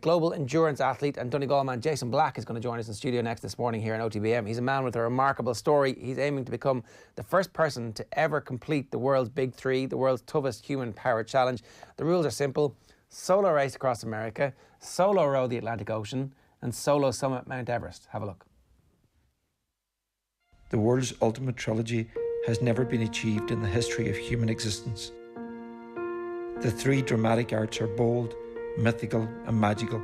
Global endurance athlete and Donegal man Jason Black is going to join us in studio next this morning here in OTB AM. He's a man with a remarkable story. He's aiming to become the first person to ever complete the world's Big Three, the world's toughest human-powered challenge. The rules are simple: solo race across America, solo row the Atlantic Ocean, and solo summit Mount Everest. Have a look. The world's ultimate trilogy has never been achieved in the history of human existence. The three dramatic arts are bold, mythical and magical.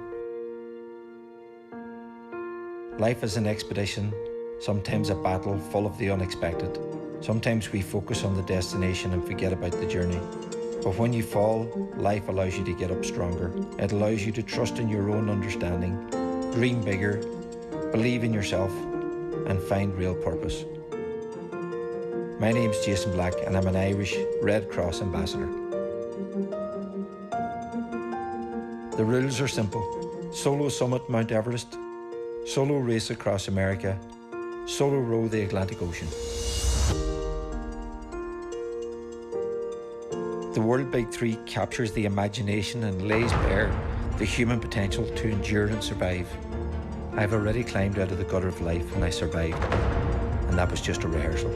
Life is an expedition, sometimes a battle full of the unexpected. Sometimes we focus on the destination and forget about the journey. But when you fall, life allows you to get up stronger. It allows you to trust in your own understanding, dream bigger, believe in yourself, and find real purpose. My name's Jason Black and I'm an Irish Red Cross ambassador. The rules are simple: solo summit Mt Everest, solo race across America, solo row the Atlantic Ocean. The World Big Three captures the imagination and lays bare the human potential to endure and survive. I've already climbed out of the gutter of life and I survived, and that was just a rehearsal.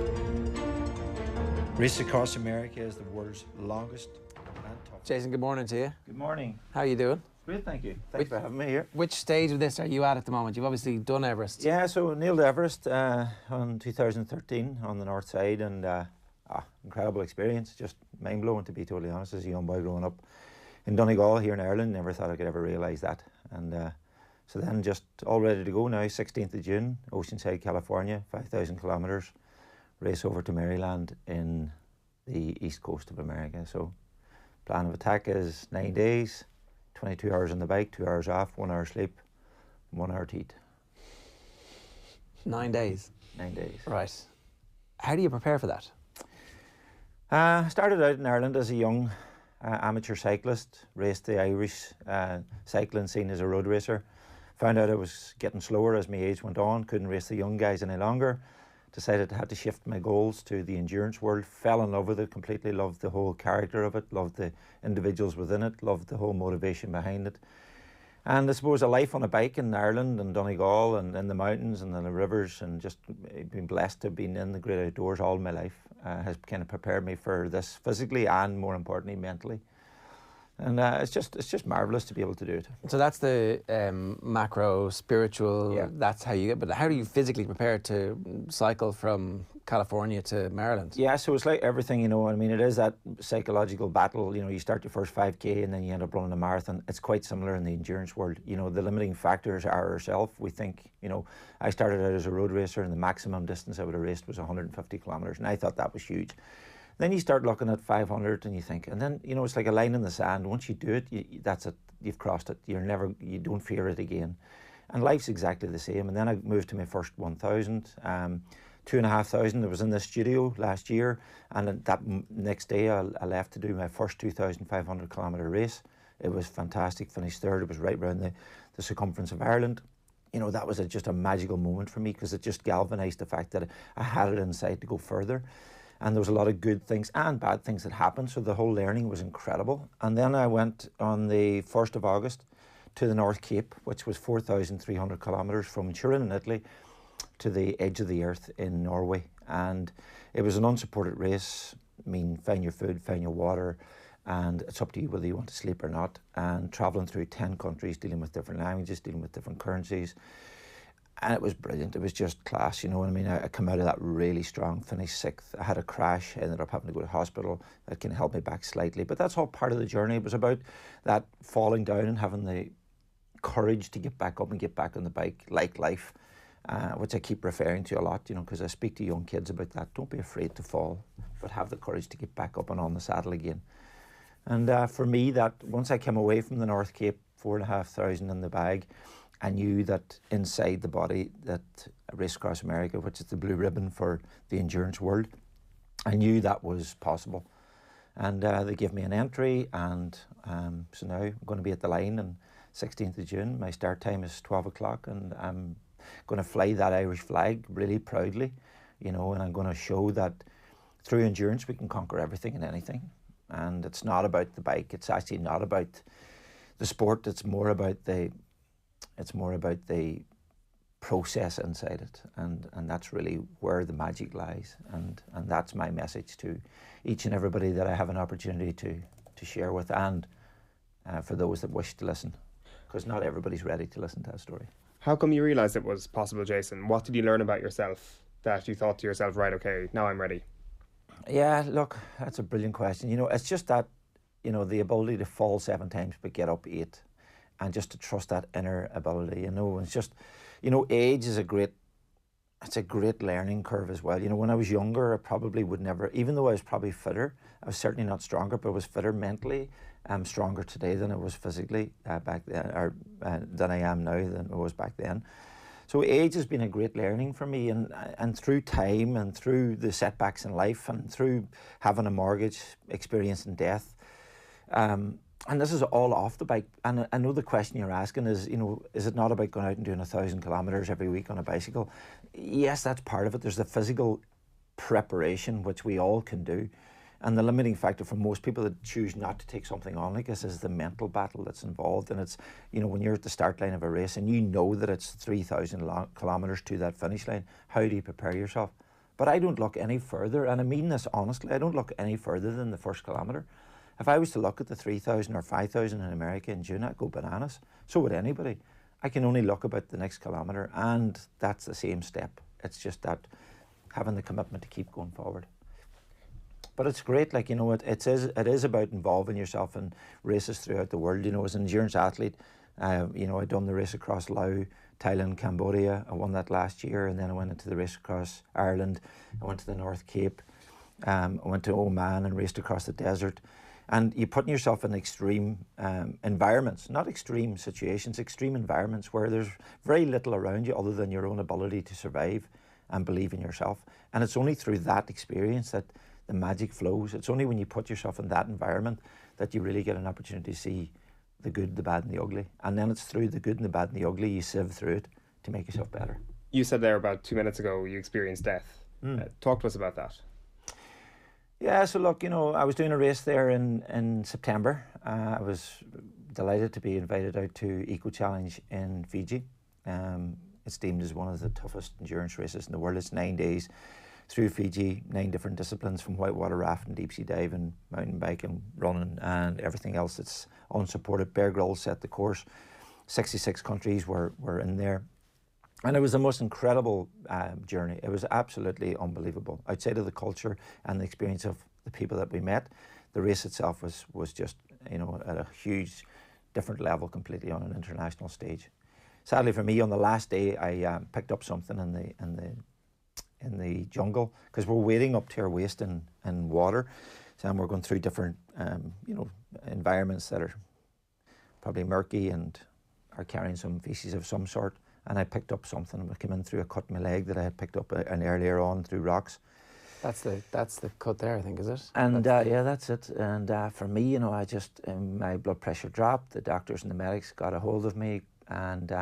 Race across America is the world's longest and toughest. Jason, good morning to you. Good morning. How are you doing? Great, thank you. Thanks for having me here. Which stage of this are you at the moment? You've obviously done Everest. Yeah, so nailed Everest on 2013 on the north side, and incredible experience, just mind-blowing to be totally honest. As a young boy growing up in Donegal here in Ireland, never thought I could ever realise that. And so then just all ready to go now, 16th of June, Oceanside, California, 5,000 kilometres, race over to Maryland in the east coast of America. So plan of attack is 9 days, 22 hours on the bike, 2 hours off, 1 hour sleep, 1 hour to eat. 9 days? 9 days. Right. How do you prepare for that? I started out in Ireland as a young amateur cyclist, raced the Irish cycling scene as a road racer. Found out I was getting slower as my age went on, couldn't race the young guys any longer. Decided I had to shift my goals to the endurance world, fell in love with it completely, loved the whole character of it, loved the individuals within it, loved the whole motivation behind it. And I suppose a life on a bike in Ireland and Donegal and in the mountains and in the rivers, and just been blessed to have been in the great outdoors all my life, has kind of prepared me for this physically and, more importantly, mentally. And it's just marvellous to be able to do it. So that's the macro, spiritual, yeah. That's how you get, but how do you physically prepare to cycle from California to Maryland? Yeah, so it's like everything, you know, I mean, it is that psychological battle. You know, you start your first 5K and then you end up running a marathon. It's quite similar in the endurance world. You know, the limiting factors are ourselves. We think, you know, I started out as a road racer and the maximum distance I would have raced was 150 kilometres, and I thought that was huge. Then you start looking at 500 and you think, and then, you know, it's like a line in the sand. Once you do it, that's it, you've crossed it. You don't fear it again. And life's exactly the same. And then I moved to my first 1,000, 2,500. I was in the studio last year, and that next day I left to do my first 2,500 kilometre race. It was fantastic, finished third. It was right around the circumference of Ireland. You know, that was just a magical moment for me, because it just galvanised the fact that I had it inside to go further. And there was a lot of good things and bad things that happened, so the whole learning was incredible. And then I went on the 1st of August to the North Cape, which was 4,300 kilometres from Turin in Italy to the edge of the earth in Norway. And it was an unsupported race. I mean, find your food, find your water, and it's up to you whether you want to sleep or not. And travelling through 10 countries, dealing with different languages, dealing with different currencies. And it was brilliant. It was just class, you know what I mean? I come out of that really strong, finished 6th. I had a crash, I ended up having to go to hospital. That can help me back slightly, but that's all part of the journey. It was about that falling down and having the courage to get back up and get back on the bike, like life, which I keep referring to a lot, you know, because I speak to young kids about that. Don't be afraid to fall, but have the courage to get back up and on the saddle again. And for me, that once I came away from the North Cape, 4,500 in the bag, I knew that inside the body that Race Across America, which is the blue ribbon for the endurance world, I knew that was possible. And they gave me an entry, and so now I'm going to be at the line on 16th of June. My start time is 12 o'clock, and I'm going to fly that Irish flag really proudly, you know, and I'm going to show that through endurance we can conquer everything and anything. And it's not about the bike, it's actually not about the sport. It's more about the process inside it, and that's really where the magic lies, and that's my message to each and everybody that I have an opportunity to share with, and for those that wish to listen, because not everybody's ready to listen to that story. How come you realised it was possible, Jason? What did you learn about yourself that you thought to yourself, right, okay, now I'm ready? Yeah, look, that's a brilliant question. You know, it's just that, you know, the ability to fall 7 times but get up 8, and just to trust that inner ability. You know, it's just, you know, age is a great learning curve as well. You know, when I was younger, I probably would never, even though I was probably fitter, I was certainly not stronger, but I was fitter mentally. I'm stronger today than I was physically back then, or than I am now than I was back then. So age has been a great learning for me, and through time and through the setbacks in life and through having a mortgage, experiencing death, and this is all off the bike. And I know the question you're asking is, you know, is it not about going out and doing 1,000 kilometres every week on a bicycle? Yes, that's part of it. There's the physical preparation, which we all can do. And the limiting factor for most people that choose not to take something on like this is the mental battle that's involved. And it's, you know, when you're at the start line of a race and you know that it's 3,000 kilometres to that finish line, how do you prepare yourself? But I don't look any further, and I mean this honestly, I don't look any further than the first kilometre. If I was to look at the 3,000 or 5,000 in America in June, I'd go bananas. So would anybody. I can only look about the next kilometre, and that's the same step. It's just that having the commitment to keep going forward. But it's great, like, you know, it is about involving yourself in races throughout the world. You know, as an endurance athlete, you know, I'd done the race across Laos, Thailand, Cambodia. I won that last year, and then I went into the race across Ireland. I went to the North Cape. I went to Oman and raced across the desert. And you're putting yourself in extreme environments, not extreme situations, extreme environments where there's very little around you other than your own ability to survive and believe in yourself. And it's only through that experience that the magic flows. It's only when you put yourself in that environment that you really get an opportunity to see the good, the bad and the ugly. And then it's through the good and the bad and the ugly you sieve through it to make yourself better. You said there about 2 minutes ago you experienced death. Talk to us about that. Yeah, so look, you know, I was doing a race there in September. I was delighted to be invited out to Eco Challenge in Fiji. It's deemed as one of the toughest endurance races in the world. It's 9 days through Fiji, 9 different disciplines, from whitewater rafting, deep sea diving, mountain biking, running, and everything else that's unsupported. Bear Grylls set the course. 66 countries were in there. And it was the most incredible journey. It was absolutely unbelievable. Outside of the culture and the experience of the people that we met, the race itself was just, you know, at a huge different level completely on an international stage. Sadly for me, on the last day, I picked up something in the jungle, because we're wading up to our waist in water, and we're going through different you know, environments that are probably murky and are carrying some feces of some sort. And I picked up something. It came in through a cut in my leg that I had picked up earlier on through rocks. That's the cut there, I think, is it? And yeah, that's it. And for me, you know, I just my blood pressure dropped. The doctors and the medics got a hold of me and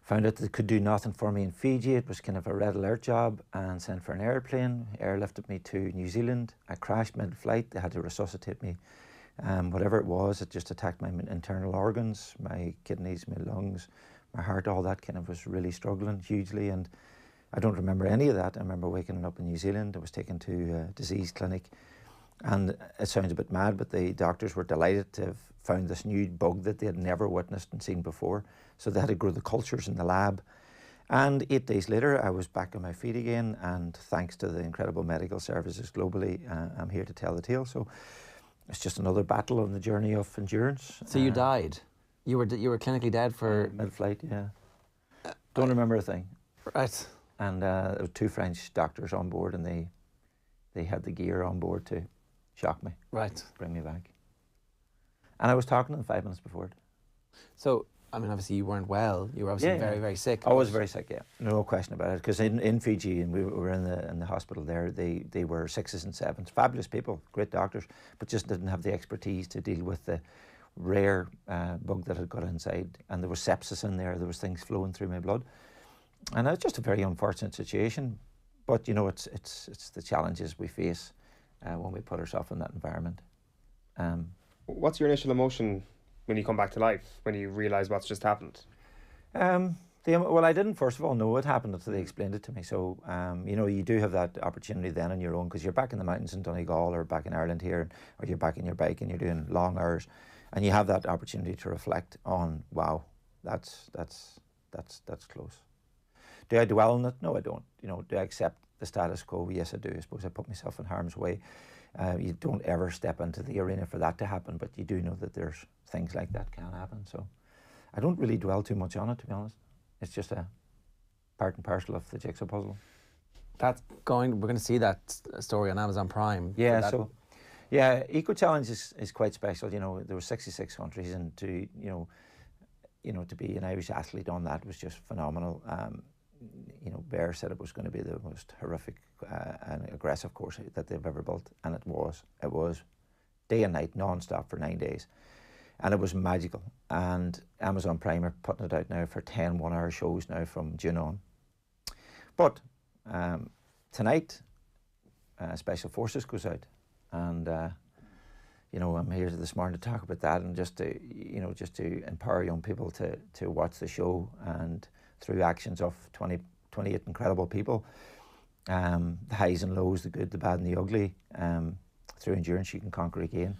found out they could do nothing for me in Fiji. It was kind of a red alert job, and sent for an airplane. Airlifted me to New Zealand. I crashed mid-flight. They had to resuscitate me. Whatever it was, it just attacked my internal organs, my kidneys, my lungs, my heart, all that kind of was really struggling hugely. And I don't remember any of that. I remember waking up in New Zealand. I was taken to a disease clinic, and it sounds a bit mad, but the doctors were delighted to have found this new bug that they had never witnessed and seen before. So they had to grow the cultures in the lab. And 8 days later, I was back on my feet again, and thanks to the incredible medical services globally, I'm here to tell the tale. So it's just another battle on the journey of endurance. So you died? You were clinically dead for... Mid-flight, yeah. Don't remember a thing. Right. And there were 2 French doctors on board, and they had the gear on board to shock me. Right. Bring me back. And I was talking to them 5 minutes before it. So, I mean, obviously you weren't well. You were obviously very, very sick. I was very sick, yeah. No question about it. Because in Fiji, and we were in the hospital there, they were 6s and 7s. Fabulous people, great doctors, but just didn't have the expertise to deal with the rare bug that had got inside. And there was sepsis in there. There was things flowing through my blood. And it's just a very unfortunate situation. But, you know, it's the challenges we face when we put ourselves in that environment. What's your initial emotion when you come back to life, when you realise what's just happened? Well, I didn't, first of all, know what happened until they explained it to me. So, you know, you do have that opportunity then on your own, because you're back in the mountains in Donegal or back in Ireland here, or you're back in your bike and you're doing long hours, and you have that opportunity to reflect on, wow, that's close. Do I dwell on it? No, I don't. You know, do I accept the status quo? Yes, I do. I suppose I put myself in harm's way. You don't ever step into the arena for that to happen, but you do know that there's things like that can happen. So I don't really dwell too much on it, to be honest. It's just a part and parcel of the jigsaw puzzle. We're going to see that story on Amazon Prime. Yeah, yeah, Eco Challenge is quite special. You know, there were 66 countries, and to to be an Irish athlete on that was just phenomenal. You know, Bear said it was going to be the most horrific and aggressive course that they've ever built, and it was. It was day and night, non-stop for 9 days. And it was magical. And Amazon Prime are putting it out now for 10 one-hour shows now from June on. But tonight, Special Forces goes out. And, you know, I'm here this morning to talk about that, and just to empower young people to watch the show, and through actions of 28 incredible people, the highs and lows, the good, the bad and the ugly, through endurance you can conquer again.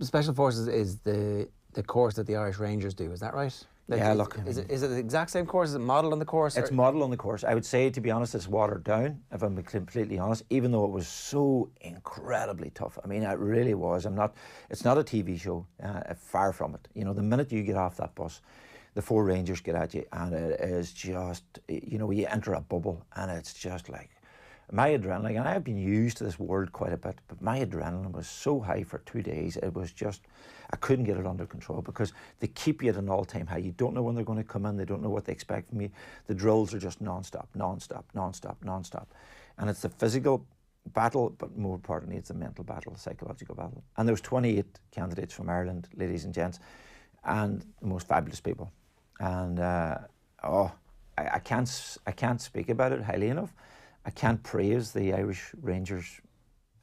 Special Forces is the course that the Irish Rangers do, is that right? Yeah, look. Is it the exact same course? Is it modelled on the course? It's modelled on the course. I would say, to be honest, it's watered down, if I'm completely honest, even though it was so incredibly tough. I mean, it really was. It's not a TV show, far from it. You know, the minute you get off that bus, the 4 Rangers get at you, and it is just, you know, you enter a bubble, and it's just like, my adrenaline, and I've been used to this world quite a bit, but my adrenaline was so high for 2 days, it was just, I couldn't get it under control, because they keep you at an all-time high. You don't know when they're going to come in, they don't know what they expect from you. The drills are just non-stop, non-stop, non-stop, non-stop. And it's the physical battle, but more importantly, it's a mental battle, a psychological battle. And there was 28 candidates from Ireland, ladies and gents, and the most fabulous people. And I can't speak about it highly enough. I can't praise the Irish Rangers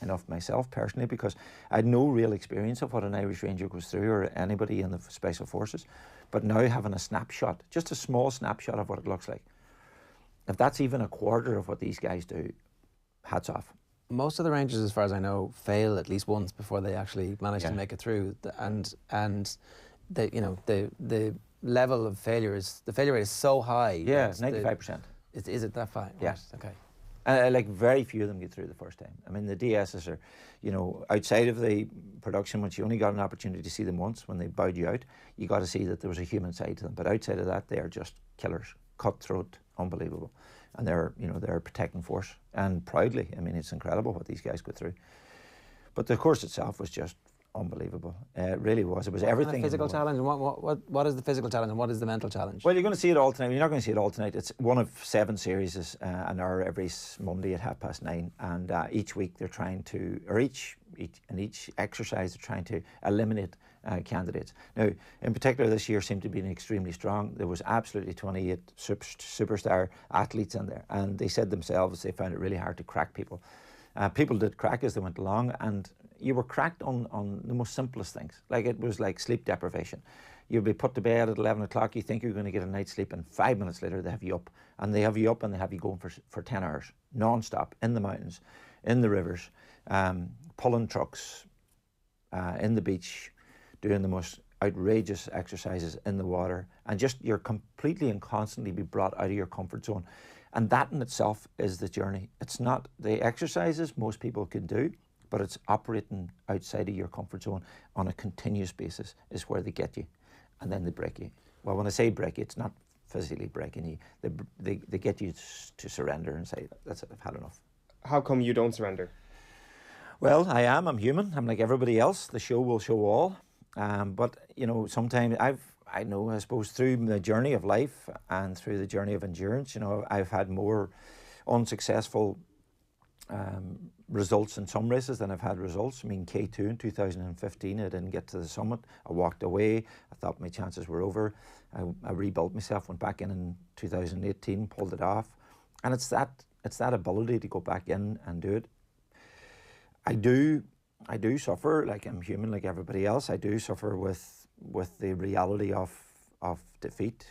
enough myself personally, because I had no real experience of what an Irish Ranger goes through, or anybody in the Special Forces. But now having a snapshot, just a small snapshot of what it looks like, if that's even a quarter of what these guys do, hats off. Most of the Rangers, as far as I know, fail at least once before they actually manage to make it through, and the level of failure the failure rate is so high. Yeah, 95%. Is it that high? Yeah. Right, okay. Like, very few of them get through the first time. I mean, the DSs are, you know, outside of the production, which you only got an opportunity to see them once when they bowed you out, you got to see that there was a human side to them. But outside of that, they are just killers, cutthroat, unbelievable. And they're a protecting force, and proudly. I mean, it's incredible what these guys go through. But the course itself was just unbelievable. It really was. It was everything. The physical challenge. And what is the physical challenge, and what is the mental challenge? Well, you're going to see it all tonight. You're not going to see it all tonight. It's one of 7 series, an hour every Monday at 9:30, and each week they're trying to, or each exercise they're trying to eliminate candidates. Now, in particular, this year seemed to be extremely strong. There was absolutely 28 superstar athletes in there, and they said themselves they found it really hard to crack people. People did crack as they went along, and you were cracked on the most simplest things. Like, it was like sleep deprivation. You'd be put to bed at 11 o'clock, you think you're going to get a night's sleep, and 5 minutes later they have you up. And they have you up and they have you going for 10 hours, non-stop, in the mountains, in the rivers, pulling trucks, in the beach, doing the most outrageous exercises in the water. And just, you're completely and constantly be brought out of your comfort zone. And that in itself is the journey. It's not the exercises most people could do, but it's operating outside of your comfort zone on a continuous basis is where they get you, and then they break you. Well, when I say break you, it's not physically breaking you. They get you to surrender and say, that's it, I've had enough. How come you don't surrender? Well, I'm human. I'm like everybody else. The show will show all. But, you know, sometimes I suppose through the journey of life and through the journey of endurance, you know, I've had more unsuccessful results in some races than I've had results. I mean, K2 in 2015, I didn't get to the summit. I walked away. I thought my chances were over. I rebuilt myself, went back in 2018, pulled it off. And it's that ability to go back in and do it. I do suffer, like I'm human like everybody else. I do suffer with with the reality of defeat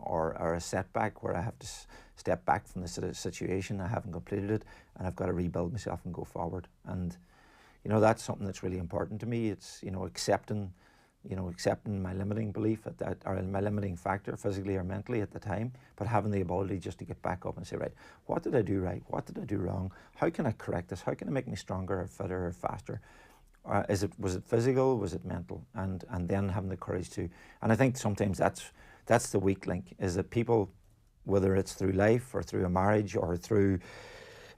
or a setback where I have to step back from the situation. I haven't completed it, and I've got to rebuild myself and go forward. And you know, that's something that's really important to me. It's, you know, accepting my limiting belief at that, or my limiting factor, physically or mentally at the time, but having the ability just to get back up and say, right, what did I do right? What did I do wrong? How can I correct this? How can I make me stronger or fitter or faster? Was it physical? Was it mental? And then having the courage to, and I think sometimes that's the weak link, is that people, whether it's through life or through a marriage or through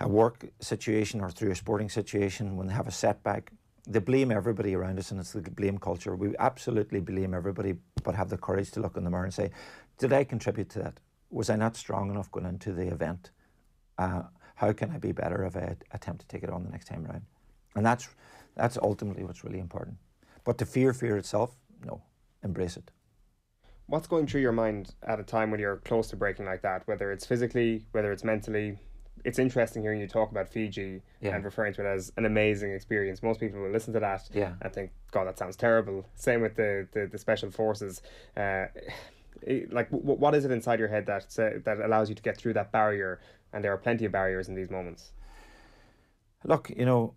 a work situation or through a sporting situation, when they have a setback, they blame everybody around us, and it's the blame culture. We absolutely blame everybody, but have the courage to look in the mirror and say, did I contribute to that? Was I not strong enough going into the event? How can I be better if I attempt to take it on the next time around? And that's ultimately what's really important. But to fear itself, no, embrace it. What's going through your mind at a time when you're close to breaking like that, whether it's physically, whether it's mentally? It's interesting hearing you talk about Fiji and referring to it as an amazing experience. Most people will listen to that and think, God, that sounds terrible. Same with the special forces. Like, what is it inside your head that allows you to get through that barrier? And there are plenty of barriers in these moments. Look, you know,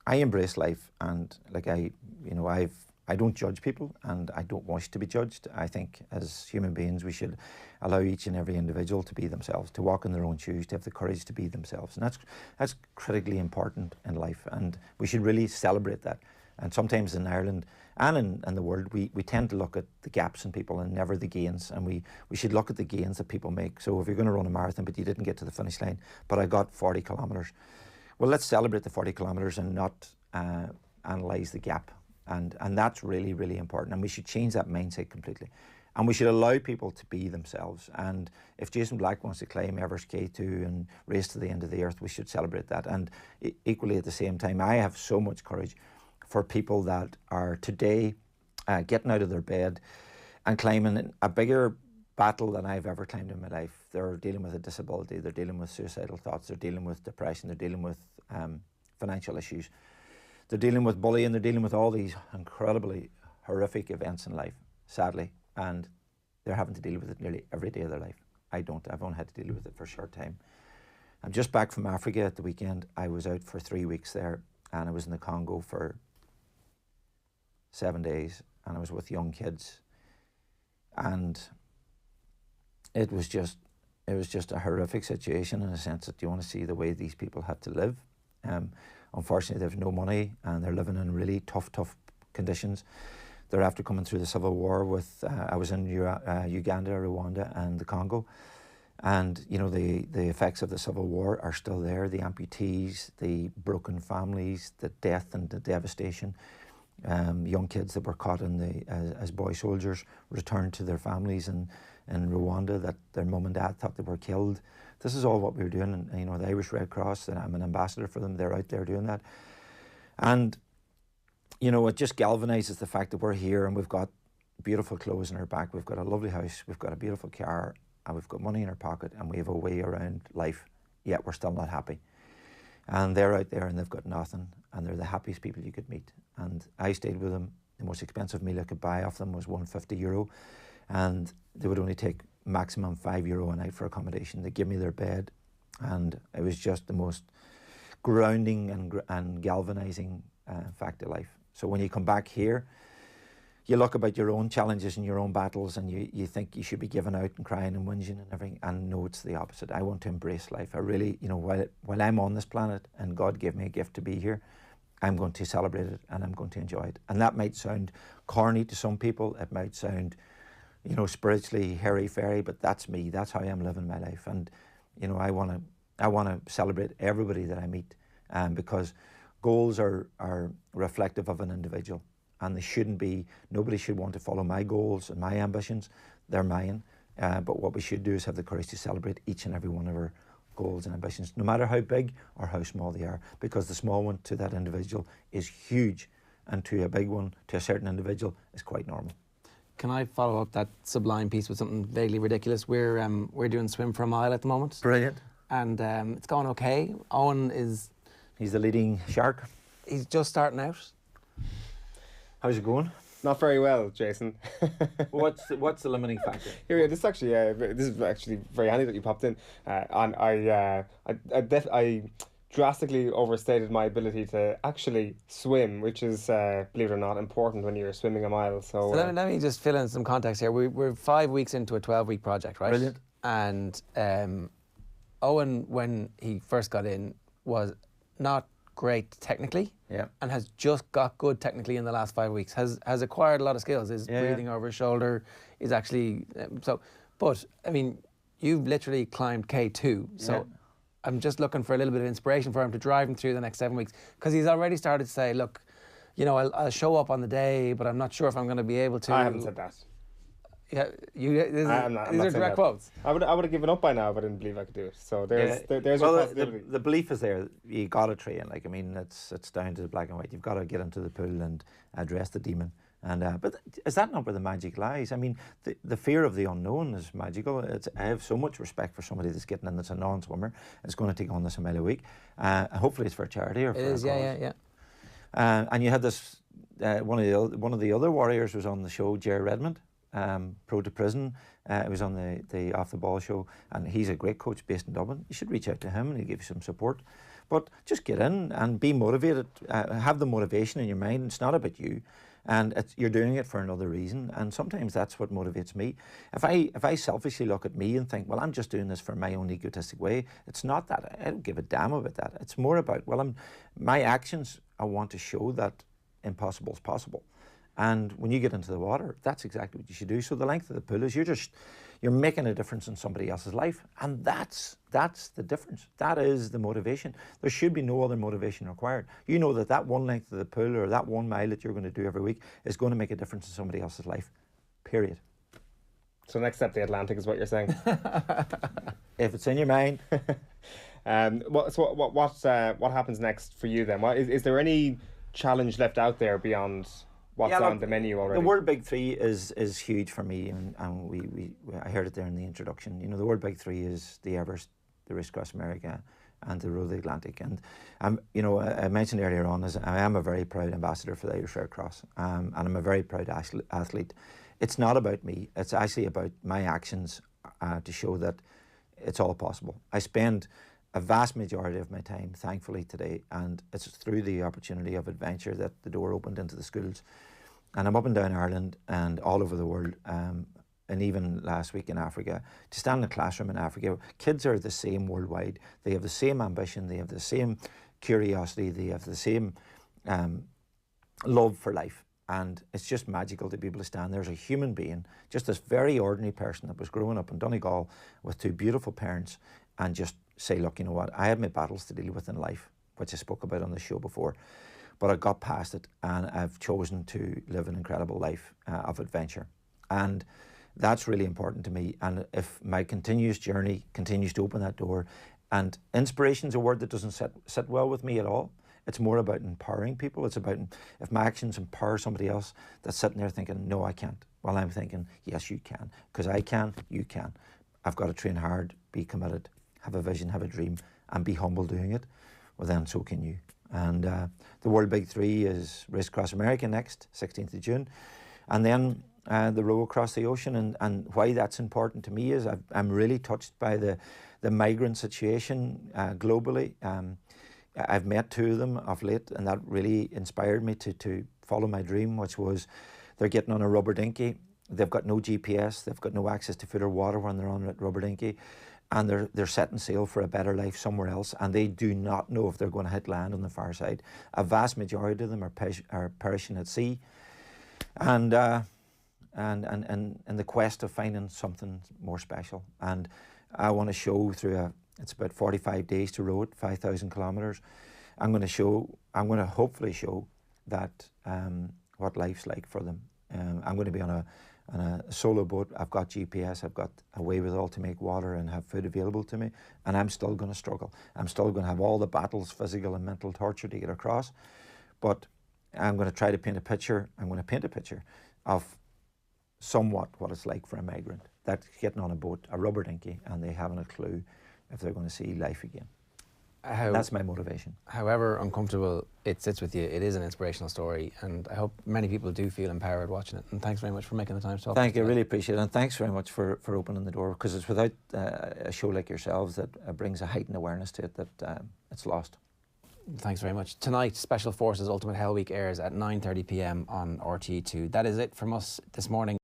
I embrace life, and like I don't judge people, and I don't wish to be judged. I think as human beings, we should allow each and every individual to be themselves, to walk in their own shoes, to have the courage to be themselves. And that's critically important in life, and we should really celebrate that. And sometimes in Ireland and in the world, we tend to look at the gaps in people and never the gains. And we should look at the gains that people make. So if you're going to run a marathon, but you didn't get to the finish line, but I got 40 kilometres, well, let's celebrate the 40 kilometres and not analyse the gap. And that's really, really important. And we should change that mindset completely. And we should allow people to be themselves. And if Jason Black wants to climb Everest K2 and race to the end of the earth, we should celebrate that. And equally at the same time, I have so much courage for people that are today getting out of their bed and climbing a bigger battle than I've ever climbed in my life. They're dealing with a disability, they're dealing with suicidal thoughts, they're dealing with depression, they're dealing with financial issues. They're dealing with bullying, they're dealing with all these incredibly horrific events in life, sadly, and they're having to deal with it nearly every day of their life. I don't. I've only had to deal with it for a short time. I'm just back from Africa at the weekend. I was out for 3 weeks there, and I was in the Congo for 7 days, and I was with young kids, and it was just a horrific situation in a sense that you want to see the way these people have to live. Unfortunately, they have no money, and they're living in really tough conditions. They're after coming through the civil war with, I was in Uganda, Rwanda, and the Congo. And, you know, the effects of the civil war are still there. The amputees, the broken families, the death and the devastation. Young kids that were caught as boy soldiers returned to their families in Rwanda, that their mum and dad thought they were killed. This is all what we were doing, and you know, the Irish Red Cross, and I'm an ambassador for them, they're out there doing that. And, you know, it just galvanizes the fact that we're here and we've got beautiful clothes in our back, we've got a lovely house, we've got a beautiful car, and we've got money in our pocket, and we have a way around life, yet we're still not happy. And they're out there and they've got nothing, and they're the happiest people you could meet. And I stayed with them. The most expensive meal I could buy off them was €150, and they would only take maximum €5 a night for accommodation. They give me their bed, and it was just the most grounding and galvanizing fact of life. So when you come back here, you look about your own challenges and your own battles, and you think you should be giving out and crying and whinging and everything, and no, it's the opposite. I want to embrace life. I really, you know, while I'm on this planet and God gave me a gift to be here, I'm going to celebrate it and I'm going to enjoy it. And that might sound corny to some people. It might sound, you know, spiritually hairy-fairy, but that's me. That's how I'm living my life. And, you know, I want to celebrate everybody that I meet, because goals are reflective of an individual. And they shouldn't be, nobody should want to follow my goals and my ambitions. They're mine. But what we should do is have the courage to celebrate each and every one of our goals and ambitions, no matter how big or how small they are, because the small one to that individual is huge, and to a big one, to a certain individual, is quite normal. Can I follow up that sublime piece with something vaguely ridiculous? We're doing Swim for a Mile at the moment. Brilliant. And it's going okay. Owen is... He's the leading shark. He's just starting out. How's it going? Not very well, Jason. What's the limiting factor? Here, this is actually very handy that you popped in. I drastically overstated my ability to actually swim, which is, believe it or not, important when you're swimming a mile. So, let me just fill in some context here. We're 5 weeks into a 12-week project, right? Brilliant. And Owen, when he first got in, was not great technically, and has just got good technically in the last 5 weeks. Has acquired a lot of skills. Is breathing over his shoulder. Is actually But I mean, you've literally climbed K2, so. I'm just looking for a little bit of inspiration for him to drive him through the next 7 weeks, because he's already started to say, look, you know, I'll show up on the day, but I'm not sure if I'm going to be able to. I haven't said that. Yeah, these are direct quotes. I would have given up by now if I didn't believe I could do it. So there's your possibility. The belief is there. You got to train. Like, I mean, it's down to the black and white. You've got to get into the pool and address the demon. And but is that not where the magic lies? I mean, the fear of the unknown is magical. I have so much respect for somebody that's getting in that's a non-swimmer. It's going to take on this a mile a week. Hopefully, it's for charity or for a cause. Yeah. And you had this. One of the other warriors was on the show, Jerry Redmond, Pro to Prison. It was on the Off the Ball show, and he's a great coach based in Dublin. You should reach out to him, and he'll give you some support. But just get in and be motivated. Have the motivation in your mind. It's not about you. And you're doing it for another reason, and sometimes that's what motivates me. If I selfishly look at me and think, well, I'm just doing this for my own egotistic way, it's not that. I don't give a damn about that. It's more about, well, my actions, I want to show that impossible is possible. And when you get into the water, that's exactly what you should do. So the length of the pool is you're making a difference in somebody else's life, and that's the difference. That is the motivation. There should be no other motivation required. You know that one length of the pool or that 1 mile that you're going to do every week is going to make a difference in somebody else's life. Period. So next step, the Atlantic is what you're saying. If it's in your mind. What happens next for you then? Is there any challenge left out there beyond what's on the menu already? The World Big Three is huge for me, and I heard it there in the introduction. You know, the World Big Three is the Everest, the Race Across America, and the Road of the Atlantic. And you know, I mentioned earlier on, I am a very proud ambassador for the Irish Red Cross, and I'm a very proud athlete. It's not about me. It's actually about my actions to show that it's all possible. I spend a vast majority of my time, thankfully, today, and it's through the opportunity of adventure that the door opened into the schools. And I'm up and down Ireland and all over the world, and even last week in Africa, to stand in a classroom in Africa. Kids are the same worldwide. They have the same ambition, they have the same curiosity, they have the same love for life. And it's just magical to be able to stand there as a human being, just this very ordinary person that was growing up in Donegal with two beautiful parents, and just say, look, you know what, I had my battles to deal with in life, which I spoke about on the show before, but I got past it, and I've chosen to live an incredible life of adventure. And that's really important to me. And if my continuous journey continues to open that door, and inspiration's a word that doesn't sit well with me at all. It's more about empowering people. It's about, if my actions empower somebody else that's sitting there thinking, no, I can't. Well, I'm thinking, yes, you can. Because I can, you can. I've got to train hard, be committed, have a vision, have a dream, and be humble doing it. Well, then so can you. And the World Big Three is Race Across America next, 16th of June. And then the row across the ocean. And why that's important to me is I'm really touched by the migrant situation globally. I've met two of them of late, and that really inspired me to follow my dream, which was they're getting on a rubber dinghy. They've got no GPS, they've got no access to food or water when they're on a rubber dinghy, and they're setting sail for a better life somewhere else, and they do not know if they're going to hit land on the far side. A vast majority of them are perishing at sea, and in the quest of finding something more special. And I want to show through it's about 45 days to row it, 5,000 kilometres. I'm going to hopefully show that what life's like for them. I'm going to be on a solo boat. I've got GPS, I've got a wherewithal to make water and have food available to me, and I'm still going to struggle. I'm still going to have all the battles, physical and mental torture to get across, but I'm going to try to paint a picture. I'm going to paint a picture of somewhat what it's like for a migrant that's getting on a boat, a rubber dinghy, and they haven't a clue if they're going to see life again. That's my motivation. However uncomfortable it sits with you, it is an inspirational story, and I hope many people do feel empowered watching it. And thanks very much for making the time to talk. Thank you, I really appreciate it, and thanks very much for opening the door, because it's without a show like yourselves that brings a heightened awareness to it that it's lost. Thanks very much. Tonight, Special Forces Ultimate Hell Week airs at 9:30 p.m. on RTE2. That is it from us this morning.